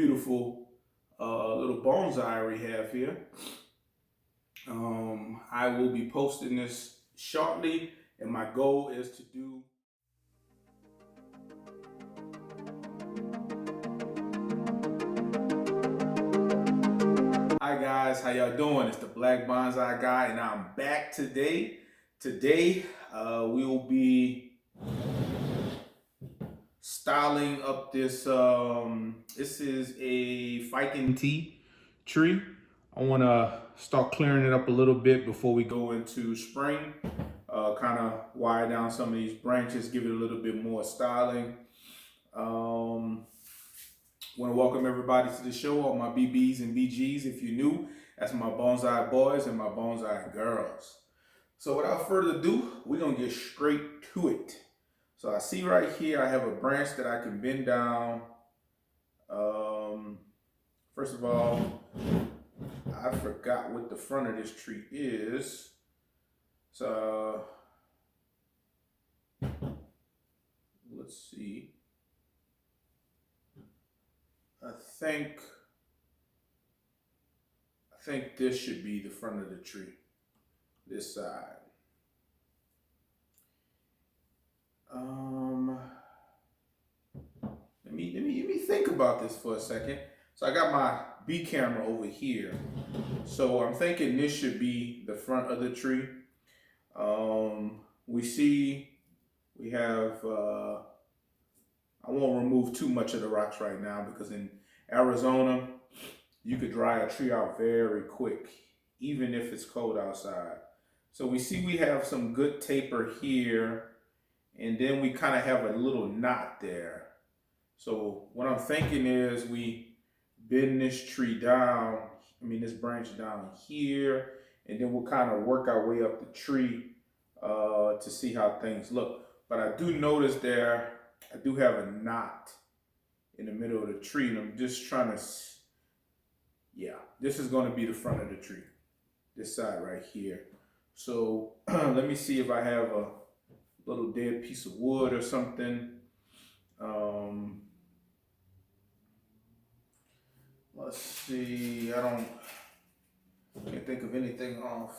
beautiful little bonsai we have here. I will be posting this shortly, and my goal is to do. Hi guys, how y'all doing? It's the Black Bonsai Guy, and I'm back today. Today, we will be styling up this. This is a Fukien Tea tree. I want to start clearing it up a little bit before we go into spring. Kind of wire down some of these branches, give it a little bit more styling. Want to welcome everybody to the show, all my BBs and BGs. If you're new, that's my bonsai boys and my bonsai girls. So without further ado, we're going to get straight to it. So I see right here, I have a branch that I can bend down. First of all, I forgot what the front of this tree is. So let's see. I think this should be the front of the tree, this side. Let me think about this for a second. So I got my B camera over here. So I'm thinking this should be the front of the tree. We have, I won't remove too much of the rocks right now because in Arizona, you could dry a tree out very quick, even if it's cold outside. So we have some good taper here, and then we kind of have a little knot there. So what I'm thinking is we bend this tree down, this branch down here, and then we'll kind of work our way up the tree to see how things look. But I do notice there, I do have a knot in the middle of the tree, and I'm just trying to, yeah, this is going to be the front of the tree, this side right here. So let me see if I have a little dead piece of wood or something. Let's see, I can't think of anything off.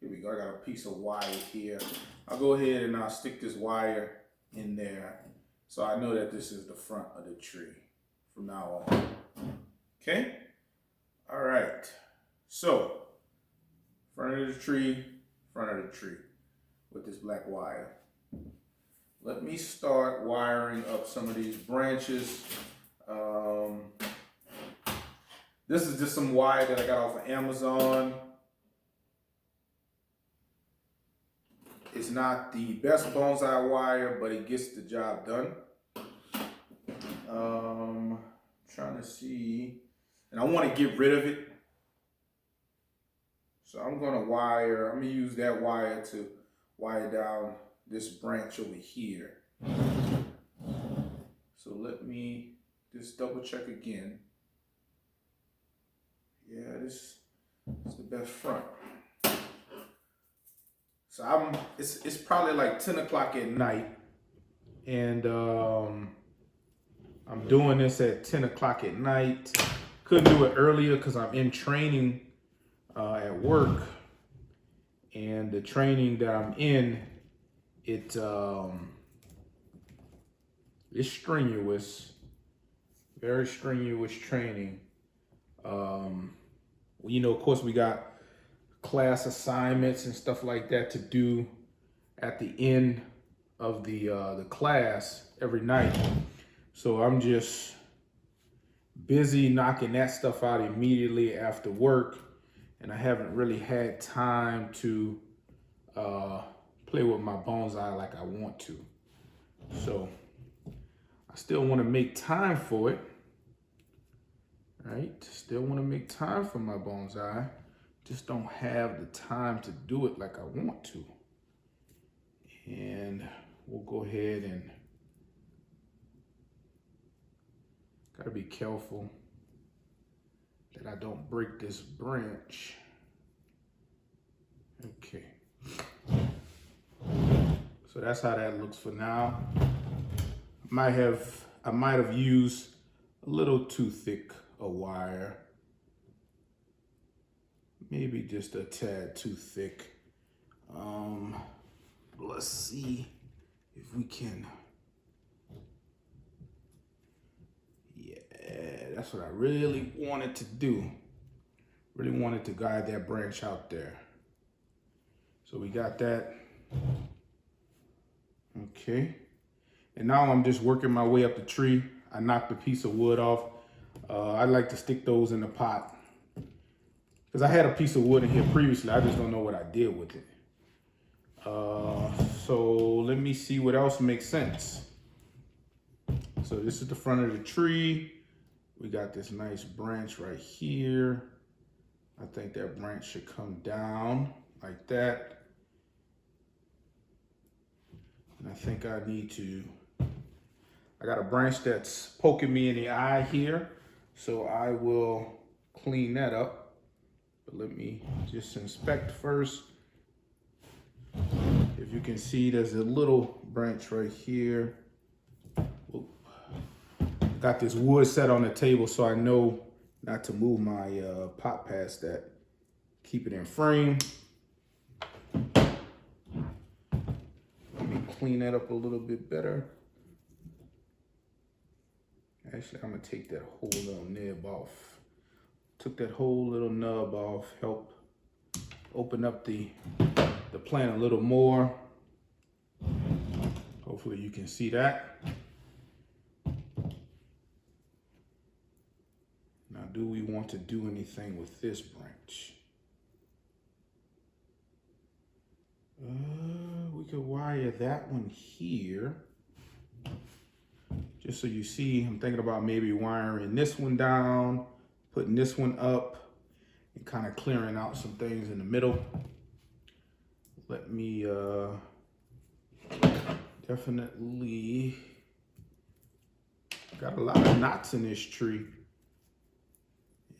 Here we go, I got a piece of wire here. I'll go ahead and I'll stick this wire in there so I know that this is the front of the tree from now on. Okay? All right. So, front of the tree with this black wire. Let me start wiring up some of these branches. This is just some wire that I got off of Amazon. It's not the best bonsai wire, but it gets the job done. Trying to see, and I want to get rid of it. So I'm gonna use that wire to wire down this branch over here. So let me just double check again. Yeah, this is the best front. So it's probably like 10 o'clock at night, and I'm doing this at 10 o'clock at night. Couldn't do it earlier because I'm in training at work, and the training that I'm in, it's strenuous, very strenuous training. Of course, we got class assignments and stuff like that to do at the end of the class every night. So I'm just busy knocking that stuff out immediately after work, and I haven't really had time to play with my bonsai like I want to. So I still want to make time for it, right? Still want to make time for my bonsai. Just don't have the time to do it like I want to. And we'll go ahead and gotta be careful that I don't break this branch. Okay. So that's how that looks for now. I might have used a little too thick a wire. Maybe just a tad too thick. Let's see if we can. Yeah, that's what I really wanted to do. Really wanted to guide that branch out there. So we got that. Okay. And now I'm just working my way up the tree. I knocked a piece of wood off. I like to stick those in the pot, because I had a piece of wood in here previously. I just don't know what I did with it. So let me see what else makes sense. So this is the front of the tree. We got this nice branch right here. I think that branch should come down like that. And I think I need to, I got a branch that's poking me in the eye here. So I will clean that up. But let me just inspect first. If you can see, there's a little branch right here. Got this wood set on the table so I know not to move my pot past that. Keep it in frame. Let me clean that up a little bit better. Actually, I'm gonna take that whole little nib off. Took that whole little nub off, help open up the plant a little more. Hopefully you can see that. Now, do we want to do anything with this branch? We could wire that one here. Just so you see, I'm thinking about maybe wiring this one down, putting this one up, and kind of clearing out some things in the middle. Let me definitely, got a lot of knots in this tree.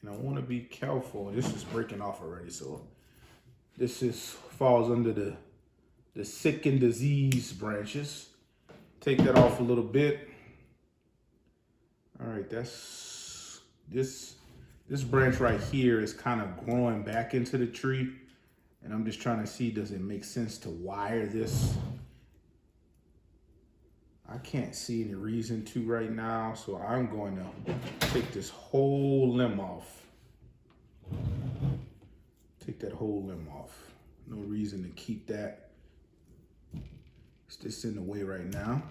And I want to be careful. This is breaking off already, so this falls under the sick and diseased branches. Take that off a little bit. All right, that's this branch right here is kind of growing back into the tree, and I'm just trying to see, does it make sense to wire this? I can't see any reason to right now, so I'm going to take this whole limb off. Take that whole limb off. No reason to keep that. It's just in the way right now.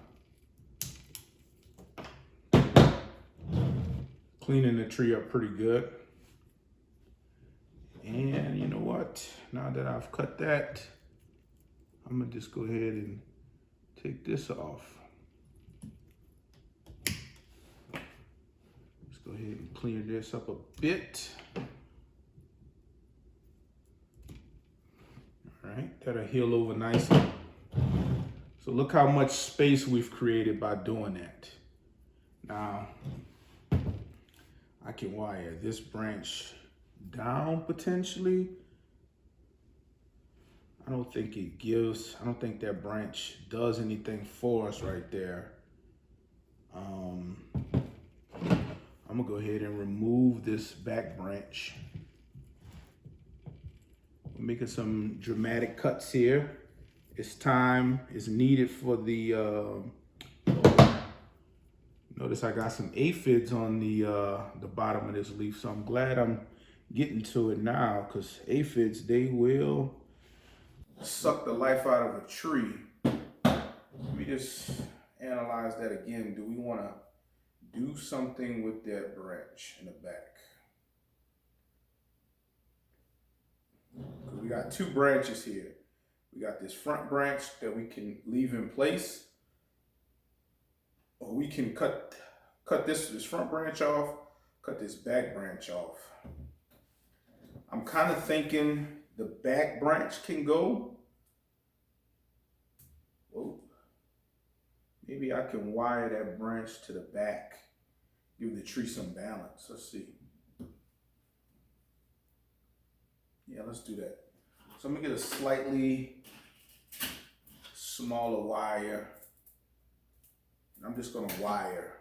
Cleaning the tree up pretty good. And you know what? Now that I've cut that, I'm gonna just go ahead and take this off. Let's go ahead and clear this up a bit. All right, that'll heal over nicely. So look how much space we've created by doing that. Now, I can wire this branch down potentially. I don't think that branch does anything for us right there. I'm gonna go ahead and remove this back branch. We're making some dramatic cuts here. It's time is needed for the, notice I got some aphids on the bottom of this leaf, so I'm glad I'm getting to it now, because aphids, they will suck the life out of a tree. Let me just analyze that again. Do we want to do something with that branch in the back? We got two branches here. We got this front branch that we can leave in place, or we can cut this front branch off, cut this back branch off. I'm kind of thinking the back branch can go. Whoa. Maybe I can wire that branch to the back, give the tree some balance. Let's see. Yeah, let's do that. So I'm gonna get a slightly smaller wire. I'm just gonna wire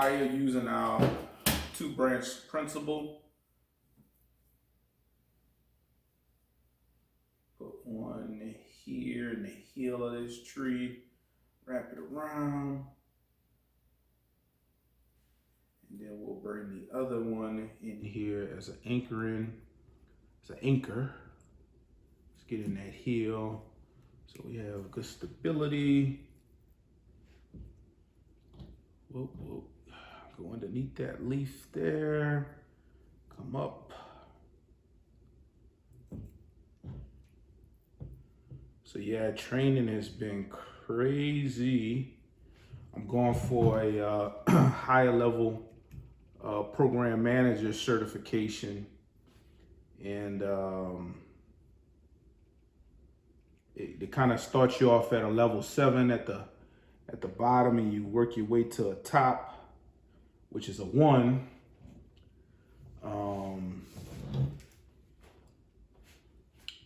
wire using our 2-branch principle. Put one here in the heel of this tree, wrap it around, and then we'll bring the other one in here as an anchoring, as an anchor. Let's get in that heel so we have good stability. Whoop, whoop. Go underneath that leaf there, come up. So yeah, training has been crazy. I'm going for a higher level program manager certification, and it kind of starts you off at a level 7 at the bottom, and you work your way to a top, which is a 1.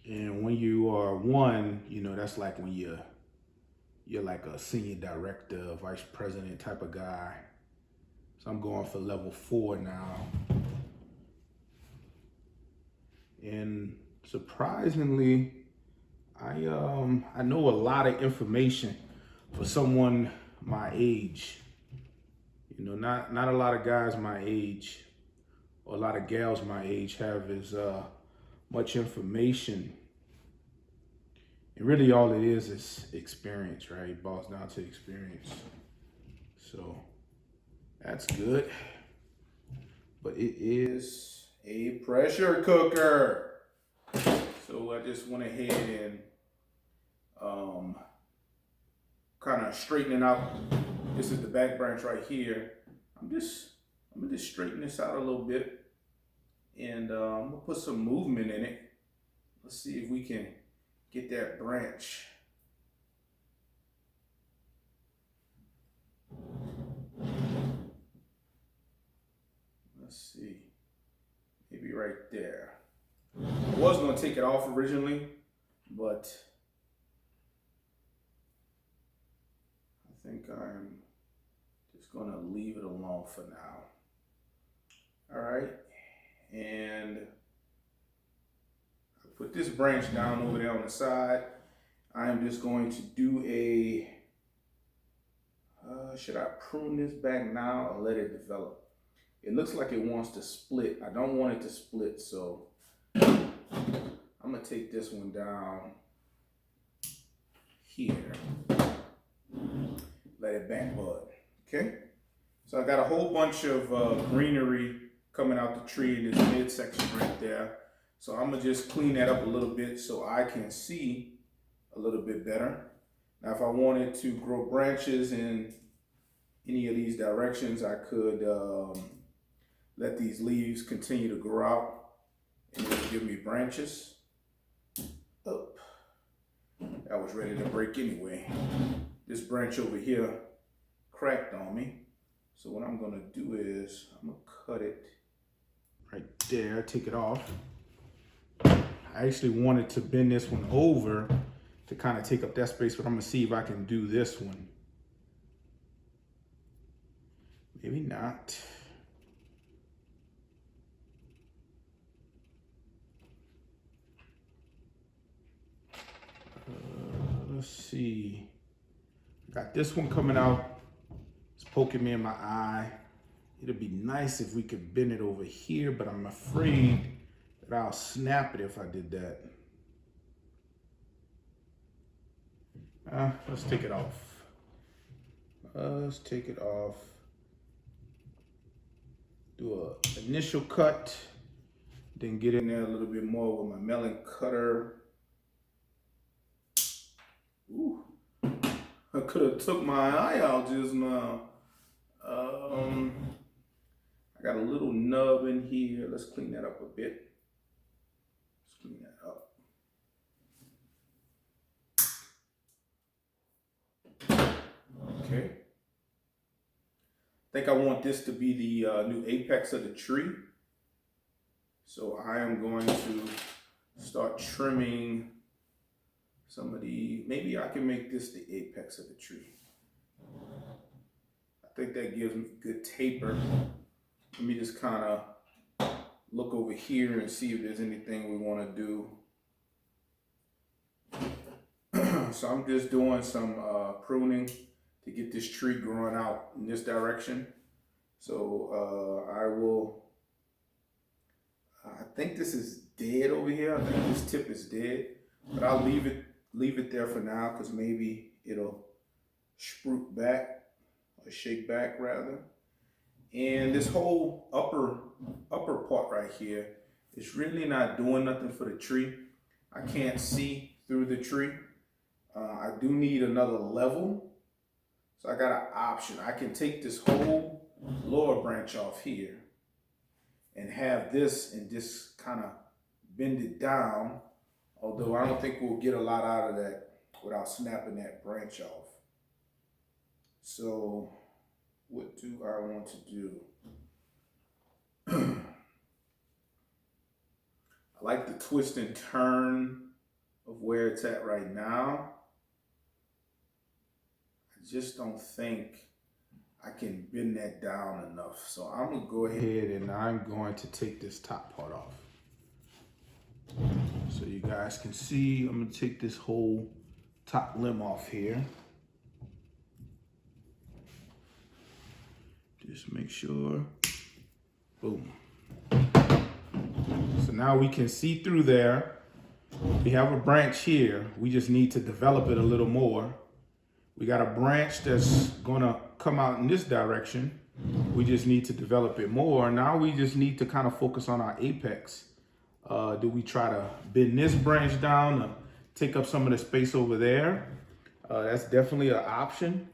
And when you are 1, you know, that's like when you're like a senior director, vice president type of guy. So I'm going for level 4 now. And surprisingly, I know a lot of information for someone my age. You know, not a lot of guys my age or a lot of gals my age have as much information. And really all it is experience, right? It boils down to experience. So that's good. But it is a pressure cooker. So I just went ahead and kind of straightening out. This is the back branch right here. I'm gonna just straighten this out a little bit, and I'm gonna put some movement in it. Let's see if we can get that branch. Let's see, maybe right there. I was gonna take it off originally, but I think I'm just gonna leave it alone for now. All right, and I put this branch down over there on the side. I am just going to do a, should I prune this back now or let it develop? It looks like it wants to split. I don't want it to split, so I'm gonna take this one down here. Let it back bud, okay? So I got a whole bunch of greenery coming out the tree in this midsection right there. So I'm gonna just clean that up a little bit so I can see a little bit better. Now, if I wanted to grow branches in any of these directions, I could let these leaves continue to grow out and it'll give me branches. Oh, that was ready to break anyway. This branch over here cracked on me. So what I'm gonna do is I'm gonna cut it right there, take it off. I actually wanted to bend this one over to kind of take up that space, but I'm gonna see if I can do this one. Maybe not. Let's see. Got this one coming out. It's poking me in my eye. It'd be nice if we could bend it over here, but I'm afraid that I'll snap it if I did that. Let's take it off. Let's take it off. Do an initial cut, then get in there a little bit more with my melon cutter. Ooh, I could have took my eye out just now. I got a little nub in here. Let's clean that up a bit. Let's clean that up. Okay. I think I want this to be the new apex of the tree. So I am going to start trimming some of the, maybe I can make this the apex of the tree. I think that gives me good taper. Let me just kind of look over here and see if there's anything we want to do. So I'm just doing some pruning to get this tree growing out in this direction. So I think this is dead over here. I think this tip is dead, but I'll leave it there for now because maybe it'll sprout back or shake back rather. And this whole upper part right here is really not doing nothing for the tree. I can't see through the tree. I do need another level. So I got an option. I can take this whole lower branch off here and have this and just kind of bend it down. Although I don't think we'll get a lot out of that without snapping that branch off. So what do I want to do? I like the twist and turn of where it's at right now. I just don't think I can bend that down enough. So I'm gonna go ahead and I'm going to take this top part off. So you guys can see, I'm gonna take this whole top limb off here. Just make sure, boom. So now we can see through there. We have a branch here. We just need to develop it a little more. We got a branch that's gonna come out in this direction. We just need to develop it more. Now we just need to kind of focus on our apex. Do we try to bend this branch down to take up some of the space over there? That's definitely an option.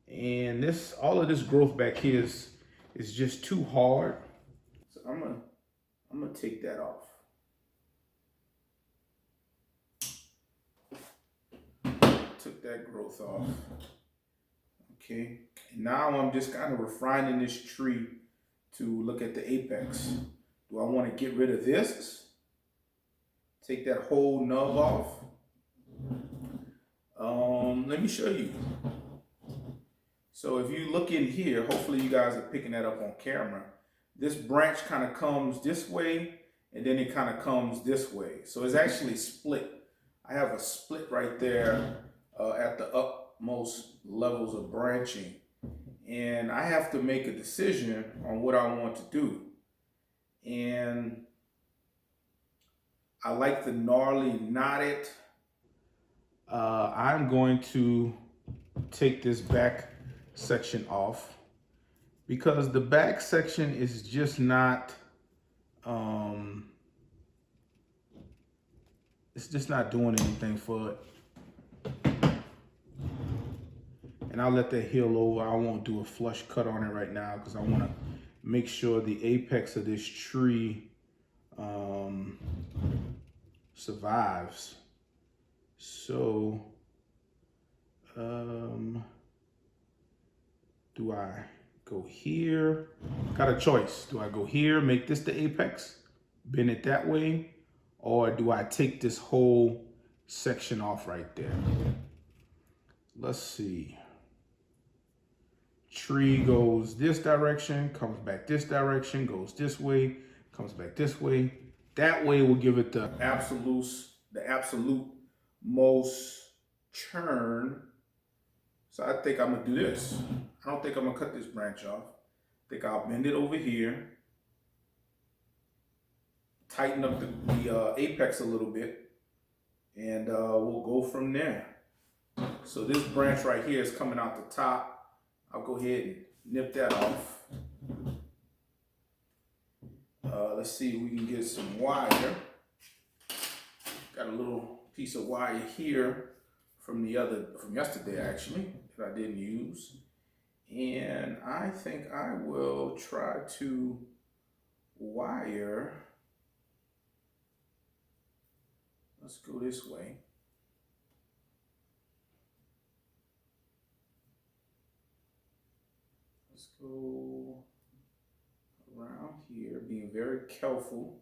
And all of this growth back here is just too hard. So I'm gonna take that off. Took that growth off. Okay, and now I'm just kind of refining this tree to look at the apex. Do I want to get rid of this? Take that whole nub off? Let me show you. So if you look in here, hopefully you guys are picking that up on camera. This branch kind of comes this way and then it kind of comes this way. So it's actually split. I have a split right there at the upmost levels of branching. And I have to make a decision on what I want to do. And I like the gnarly knotted. I'm going to take this back section off because the back section is just not, it's just not doing anything for it. And I'll let that heal over. I won't do a flush cut on it right now because I want to make sure the apex of this tree survives. So, do I go here? Got a choice. Do I go here, make this the apex, bend it that way, or do I take this whole section off right there? Let's see. Tree goes this direction, comes back this direction, goes this way, comes back this way. That way will give it the absolute most churn. So I think I'm gonna do this. I don't think I'm gonna cut this branch off. I think I'll bend it over here, tighten up the apex a little bit, and we'll go from there. So this branch right here is coming out the top. I'll go ahead and nip that off. Let's see if we can get some wire. Got a little piece of wire here from yesterday actually that I didn't use. And I think I will try to wire. Let's go this way. Let's go around here, being very careful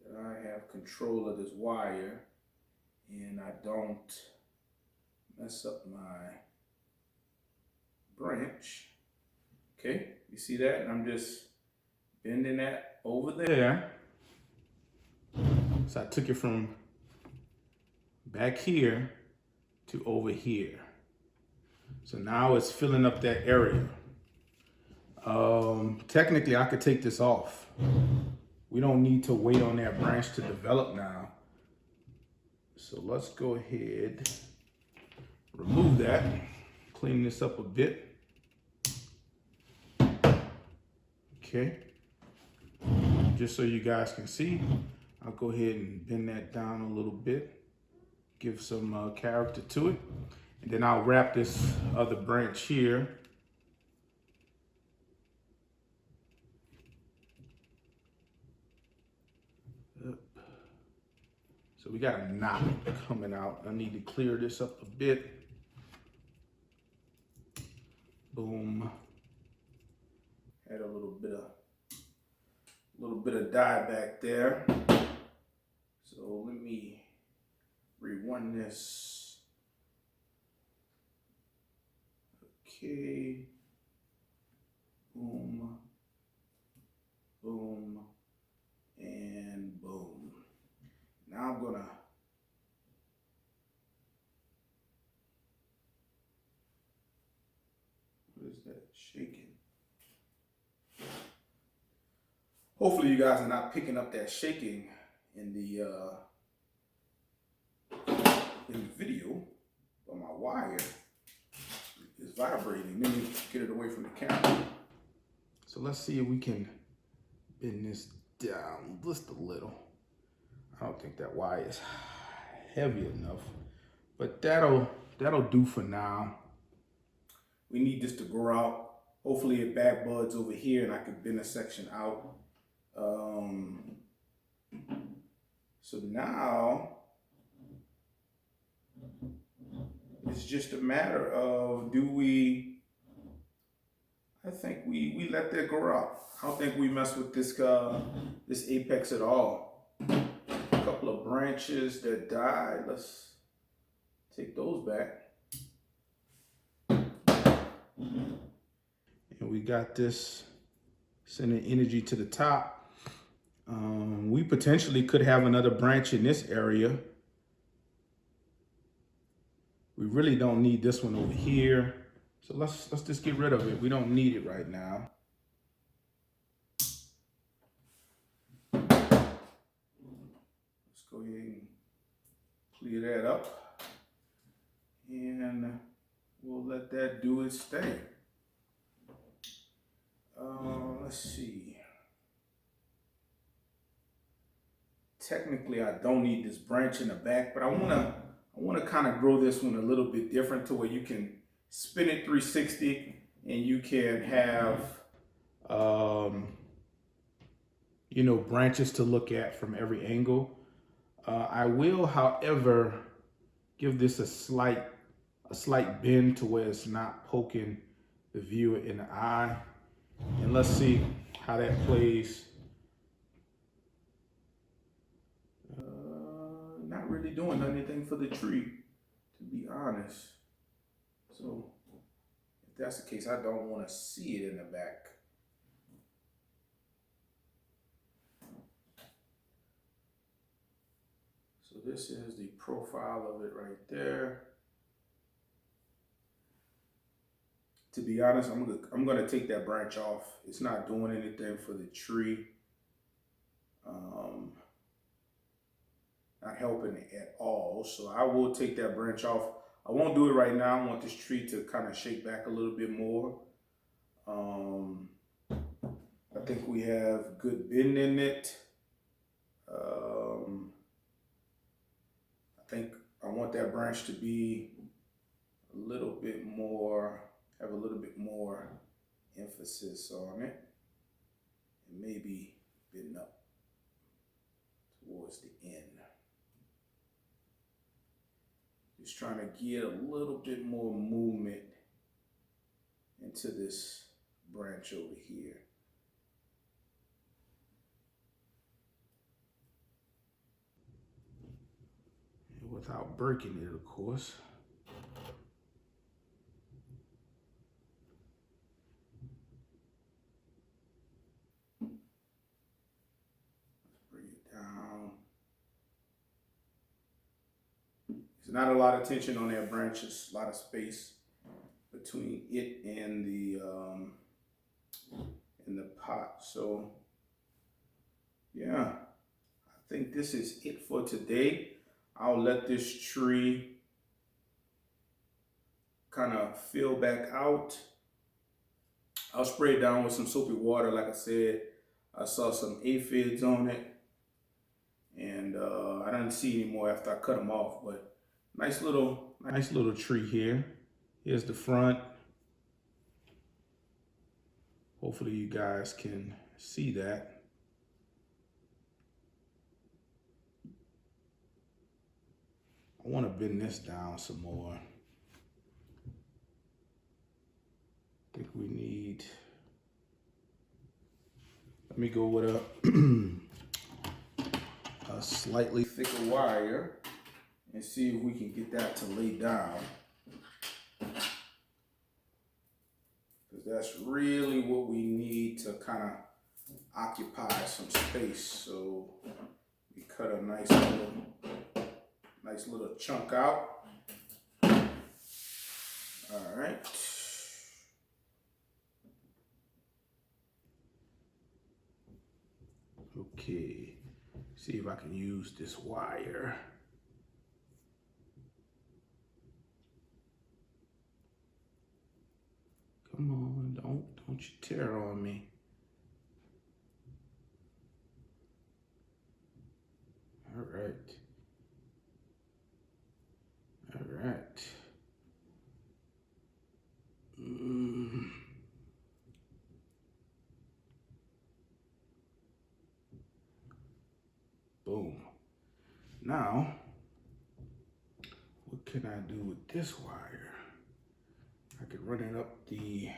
that I have control of this wire and I don't mess up my branch. Okay, you see that? And I'm just bending that over there. So I took it from back here to over here. So now it's filling up that area. Technically, I could take this off. We don't need to wait on that branch to develop now. So let's go ahead, remove that, clean this up a bit. Okay, just so you guys can see, I'll go ahead and bend that down a little bit, give some character to it. And then I'll wrap this other branch here. So we got a knot coming out. I need to clear this up a bit. Boom. Had a little bit of dye back there. So let me rewind this. Okay. Boom. Boom. And boom. Now I'm gonna what is that shaking? Hopefully you guys are not picking up that shaking in the video, but my wire is vibrating. Let me get it away from the camera. So let's see if we can bend this down just a little. I don't think that wire is heavy enough, but that'll do for now. We need this to grow out. Hopefully it back buds over here and I can bend a section out. So now it's just a matter of I think we let that grow out. I don't think we mess with this apex at all. A couple of branches that died. Let's take those back. And we got this sending energy to the top. We potentially could have another branch in this area. We really don't need this one over here. So let's just get rid of it. We don't need it right now. Let's go ahead and clear that up. And we'll let that do its thing. Let's see. Technically, I don't need this branch in the back, but I wanna kind of grow this one a little bit different to where you can spin it 360 and you can have, you know, branches to look at from every angle. I will, however, give this a slight bend to where it's not poking the viewer in the eye. And let's see how that plays. Not really doing anything for the tree, to be honest. So if that's the case, I don't want to see it in the back. So this is the profile of it right there. To be honest, I'm gonna take that branch off. It's not doing anything for the tree. Not helping at all. So I will take that branch off. I won't do it right now. I want this tree to kind of shake back a little bit more. I think we have good bend in it. I think I want that branch to be a little bit more, have a little bit more emphasis on it. And maybe bend up towards the end. Just trying to get a little bit more movement into this branch over here. Without breaking it, of course. There's not a lot of tension on that branch. There's a lot of space between it and the pot. So yeah, I think this is it for today. I'll let this tree kind of fill back out. I'll spray it down with some soapy water. Like I said, I saw some aphids on it, and I didn't see any more after I cut them off. But nice little tree here. Here's the front. Hopefully you guys can see that. I want to bend this down some more. I think we need, let me go with a slightly thicker wire and see if we can get that to lay down. Because that's really what we need to kind of occupy some space. So we cut a nice little chunk out. All right. Okay, see if I can use this wire. Come on, don't you tear on me. All right. All right. Boom. Now, what can I do with this wire? I could run it up the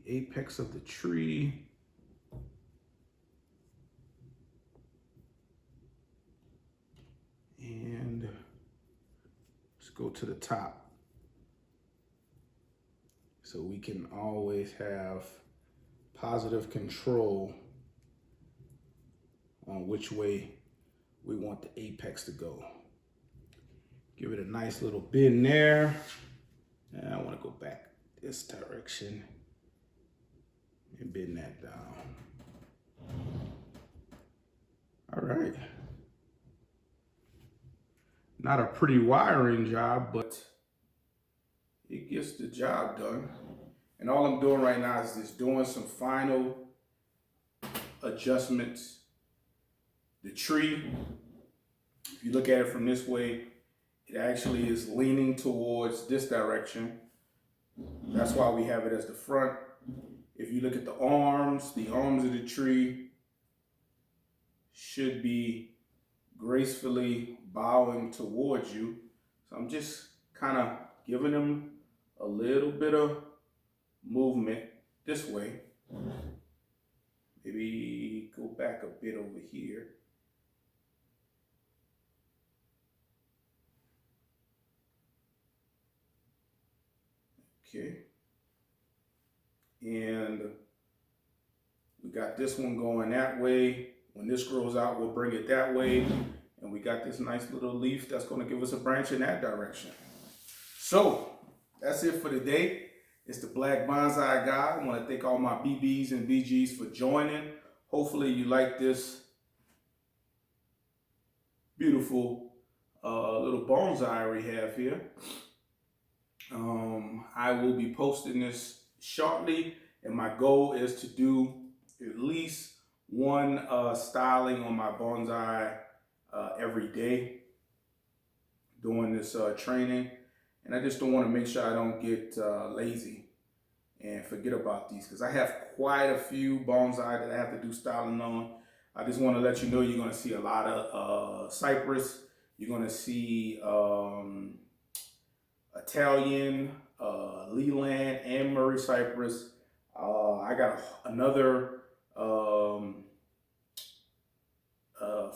apex of the tree. And let's go to the top. So we can always have positive control on which way we want the apex to go. Give it a nice little bend there. And I want to go back this direction and bend that down. All right. Not a pretty wiring job, but it gets the job done. And all I'm doing right now is just doing some final adjustments. The tree, if you look at it from this way, it actually is leaning towards this direction. That's why we have it as the front. If you look at the arms of the tree should be gracefully bowing towards you. So I'm just kind of giving them a little bit of movement this way. Maybe go back a bit over here. Okay. And we got this one going that way. When this grows out, we'll bring it that way. And we got this nice little leaf that's going to give us a branch in that direction. So that's it for today. It's the Black Bonsai Guy. I want to thank all my BBs and BGs for joining. Hopefully you like this beautiful little bonsai we have here. I will be posting this shortly, and my goal is to do at least one styling on my bonsai every day during this training. And I just don't want to make sure I don't get lazy and forget about these, because I have quite a few bonsai that I have to do styling on. I just want to let you know you're going to see a lot of cypress. You're going to see Italian, Leland, and Murray cypress. I got another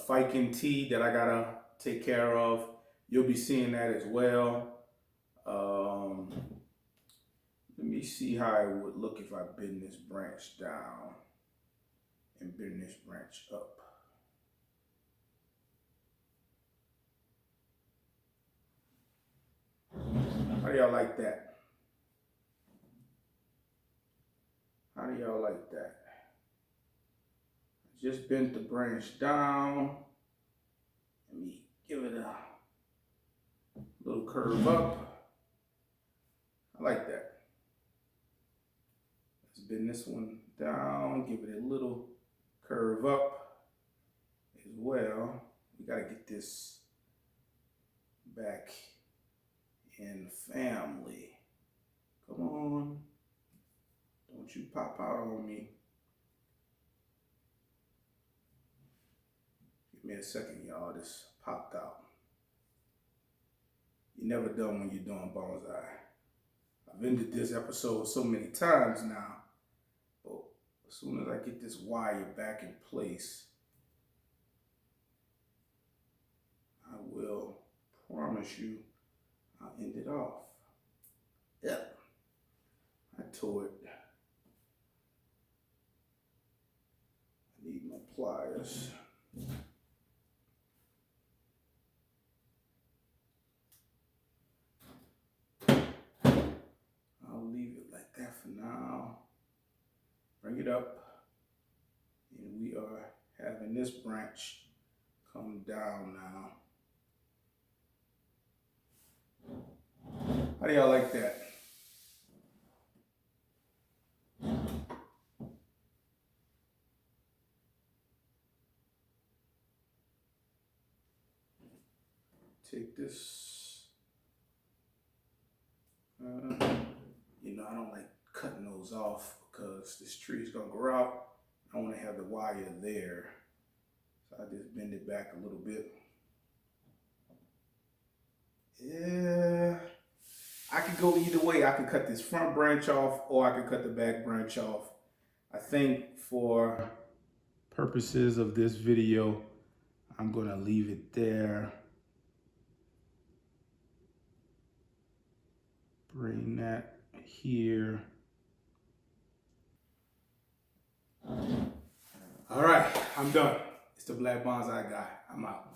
Fukien Tea that I gotta take care of. You'll be seeing that as well. Let me see how it would look if I bend this branch down and bend this branch up. How do y'all like that? How do y'all like that? Just bent the branch down. Let me give it a little curve up. I like that. Let's bend this one down, give it a little curve up as well. We gotta get this back in family. Come on. Don't you pop out on me. Give me a second, y'all. This popped out. You're never done when you're doing bonsai. I've ended this episode so many times now, but as soon as I get this wire back in place, I will promise you I'll end it off. Yep, I tore it. I need my pliers. I'll leave it like that for now. Bring it up. And we are having this branch come down now. How do y'all like that? Take this. You know, I don't like cutting those off because this tree is gonna grow out. I want to have the wire there. So I just bend it back a little bit. Yeah, I could go either way. I could cut this front branch off or I could cut the back branch off. I think for purposes of this video, I'm gonna leave it there. Bring that here. All right, I'm done. It's the Black Bonsai Guy. I'm out.